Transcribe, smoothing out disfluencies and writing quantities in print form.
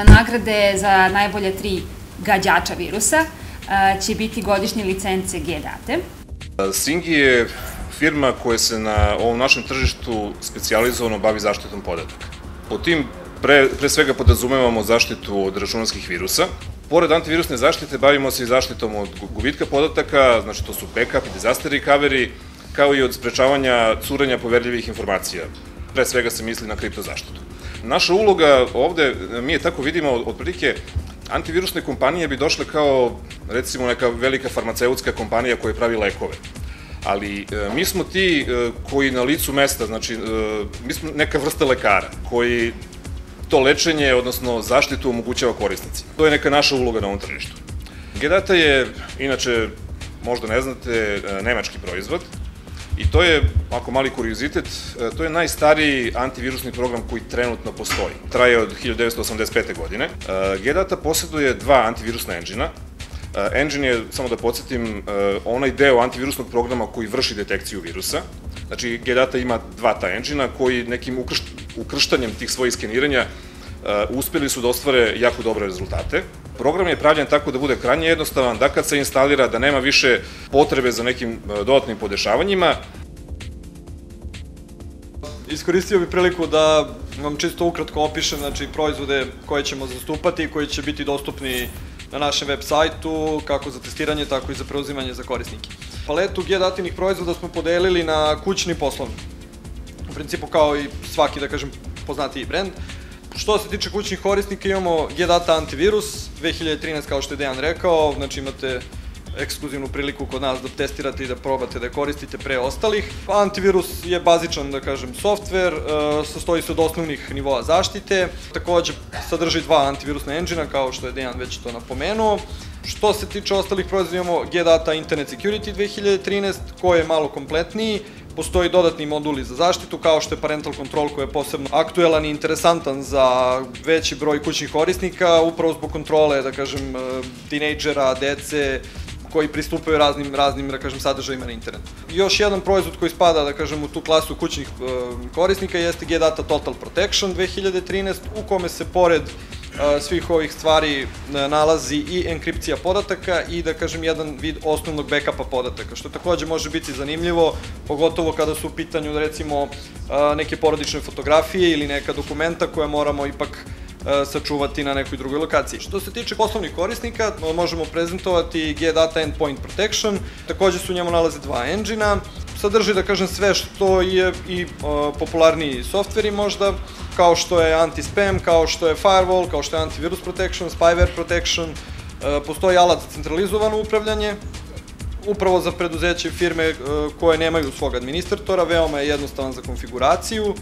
nagrade za najbolje 3 gađača virusa će biti godišnje licence G-Date. Singi je firma koja se na ovom našem tržištu specijalizovano bavi zaštitom podataka. Po tim pre svega podrazumevamo zaštitu od računarskih virusa. Pored antivirusne zaštite bavimo se i zaštitom od gubitka podataka, znači to su backup i disaster recovery, kao i od sprečavanja curenja poverljivih informacija. Pre svega se misli na kripto zaštitu. Naša uloga ovde, mi je tako vidimo, otprilike, antivirusne kompanije bi došle kao, recimo, neka velika farmaceutska kompanija koja pravi lekove. Ali mi smo ti koji na licu mesta, znači, mi smo neka vrsta lekara, koji to lečenje, odnosno zaštitu, omogućava korisnicima. To je neka naša uloga na ovom tržištu. G-Data je, inače, možda ne znate, nemački proizvod i to je, ako mali kuriozitet, to je najstariji antivirusni program koji trenutno postoji. Traje od 1985. godine. G-Data posjeduje 2 antivirusna engine-a. Engine je, samo da podsjetim, onaj deo antivirusnog programa koji vrši detekciju virusa. Znači, G-Data ima 2 ta engine-a koji nekim ukrštanjem tih svojih skeniranja uspeli su da ostvare jako dobre rezultate. Program je pravljen tako da bude krajnje jednostavan, da kad se instalira, da nema više potrebe za nekim dodatnim podešavanjima. Iskoristio bih priliku da vam čisto ukratko opišem proizvode koje ćemo zastupati i koji će biti dostupni na našem web sajtu, kako za testiranje, tako i za preuzimanje za korisnike. Paletu G-Datinih proizvoda smo podelili na kućni i poslovni. U principu kao i svaki, da kažem, poznatiji brend. Što se tiče kućnih korisnika, imamo G-Data antivirus 2013, kao što je Dejan rekao, znači imate ekskluzivnu priliku kod nas da testirate i da probate da je koristite pre ostalih. Antivirus je bazičan, da kažem, softver, sastoji se od osnovnih nivoa zaštite, takođe sadrži 2 antivirusna engine-a, kao što je Dejan već to napomenuo. Što se tiče ostalih proizvoda, imamo G-Data Internet Security 2013, koji je malo kompletniji. Postoji dodatni moduli za zaštitu, kao što je Parental Control, koji je posebno aktuelan i interesantan za veći broj kućnih korisnika, upravo zbog kontrole, da kažem, tinejdžera, dece, koji pristupaju raznim, da kažem, sadržajima na internetu. Još jedan proizvod koji spada, da kažem, u tu klasu kućnih korisnika jeste G-Data Total Protection 2013, u kome se pored svih ovih stvari nalazi i enkripcija podataka i, da kažem, jedan vid osnovnog backupa podataka, što takođe može biti zanimljivo, pogotovo kada su u pitanju, recimo, neke porodične fotografije ili neka dokumenta koja moramo ipak sačuvati na nekoj drugoj lokaciji. Što se tiče poslovnih korisnika, možemo prezentovati G-Data Endpoint Protection, takođe se u njemu nalaze 2 engine-a, sadrži, da kažem, sve što je i popularniji softveri možda, kao što je anti-spam, kao što je firewall, kao što je antivirus protection, spyware protection, postoji alat za centralizovano upravljanje, upravo za preduzeće i firme koje nemaju svog administratora, veoma je jednostavan za konfiguraciju.